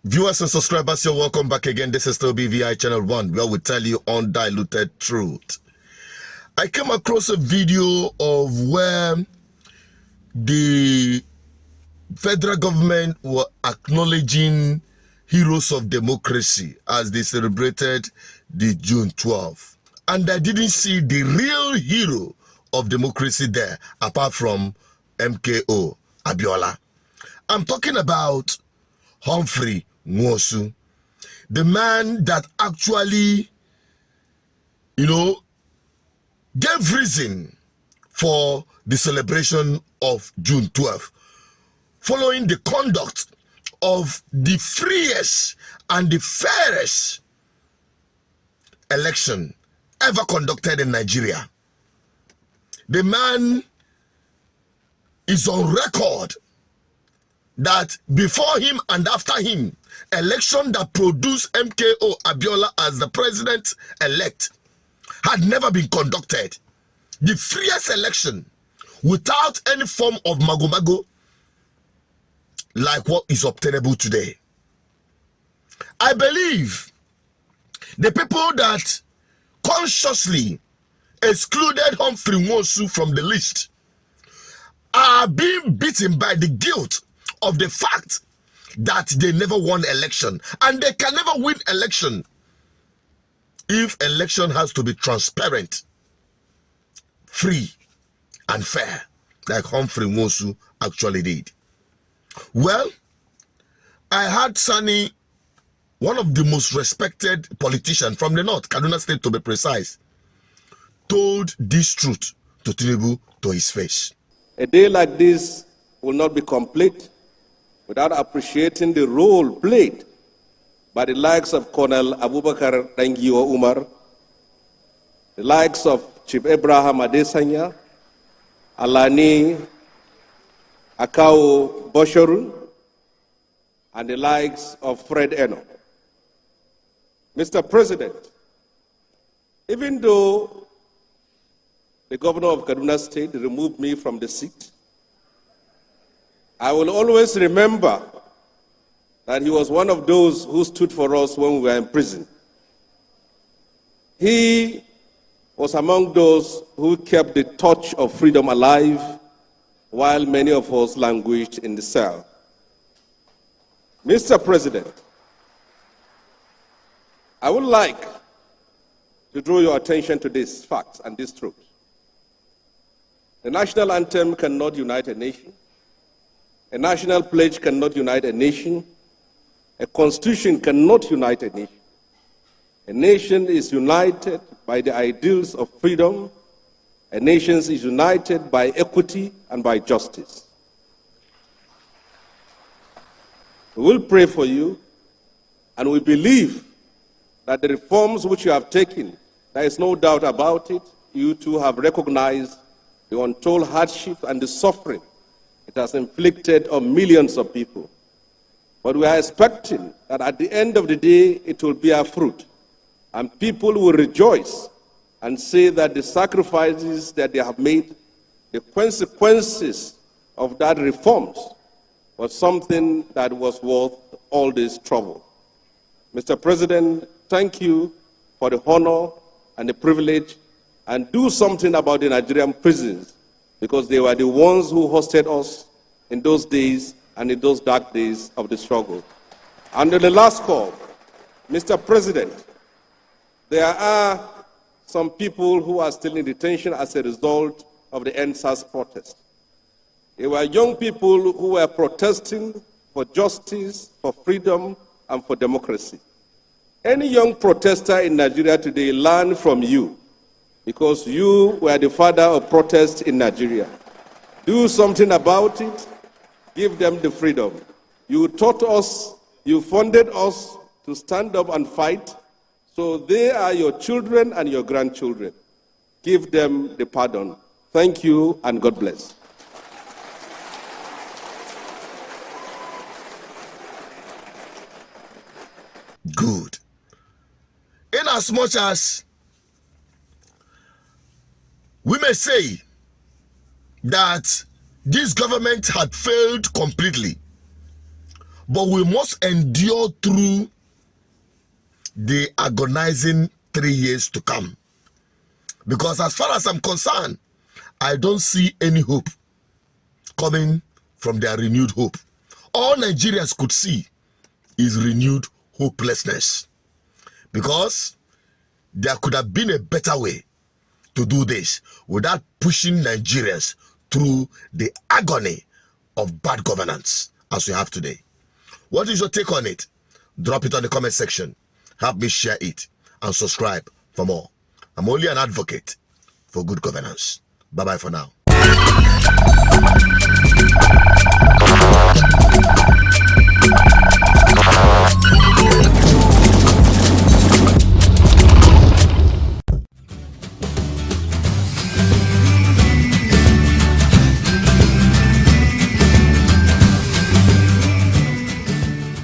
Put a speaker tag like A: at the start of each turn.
A: Viewers and subscribers, you're welcome back again. This is still BVI Channel 1, where we tell you undiluted truth. I came across a video of where the federal government were acknowledging heroes of democracy as they celebrated the June 12th. And I didn't see the real hero of democracy there, apart from MKO Abiola. I'm talking about Humphrey Nwosu, the man that actually, gave reason for the celebration of June 12th, following the conduct of the freest and the fairest election ever conducted in Nigeria. The man is on record that before him and after him, election that produced MKO Abiola as the president-elect had never been conducted. The freest election without any form of mago-mago like what is obtainable today. I believe the people that consciously excluded Humphrey Nwosu from the list are being beaten by the guilt of the fact that they never won election, and they can never win election if election has to be transparent, free, and fair, like Humphrey Nwosu actually did. Well, I had Sani, one of the most respected politicians from the north, Kaduna State to be precise, told this truth to Tinubu to his face.
B: A day like this will not be complete without appreciating the role played by the likes of Colonel Abubakar Dangiwa Umar, the likes of Chief Abraham Adesanya, Alani Akao Boshoru, and the likes of Fred Eno. Mr. President, even though the governor of Kaduna State removed me from the seat, I will always remember that he was one of those who stood for us when we were in prison. He was among those who kept the torch of freedom alive while many of us languished in the cell. Mr. President, I would like to draw your attention to these facts and this truth. The national anthem cannot unite a nation. A national pledge cannot unite a nation. A constitution cannot unite a nation. A nation is united by the ideals of freedom. A nation is united by equity and by justice. We will pray for you, and we believe that the reforms which you have taken, there is no doubt about it, you too have recognized the untold hardship and the suffering it has inflicted on millions of people. But we are expecting that at the end of the day, it will bear fruit, and people will rejoice and say that the sacrifices that they have made, the consequences of that reforms, was something that was worth all this trouble. Mr. President, thank you for the honor and the privilege, and do something about the Nigerian prisons, because they were the ones who hosted us in those days and in those dark days of the struggle. And on the last call, Mr. President, there are some people who are still in detention as a result of the NSAS protest. They were young people who were protesting for justice, for freedom, and for democracy. Any young protester in Nigeria today learned from you, because you were the father of protest in Nigeria. Do something about it. Give them the freedom. You taught us, you funded us to stand up and fight, so they are your children and your grandchildren. Give them the pardon. Thank you, and God bless.
A: Good. In as much as we may say that this government had failed completely, but we must endure through the agonizing 3 years to come. Because as far as I'm concerned, I don't see any hope coming from their renewed hope. All Nigerians could see is renewed hopelessness. Because there could have been a better way to do this without pushing Nigerians through the agony of bad governance as we have today. What is your take on it? Drop it on the comment section. Help me share it and subscribe for more. I'm only an advocate for good governance. Bye-bye for now.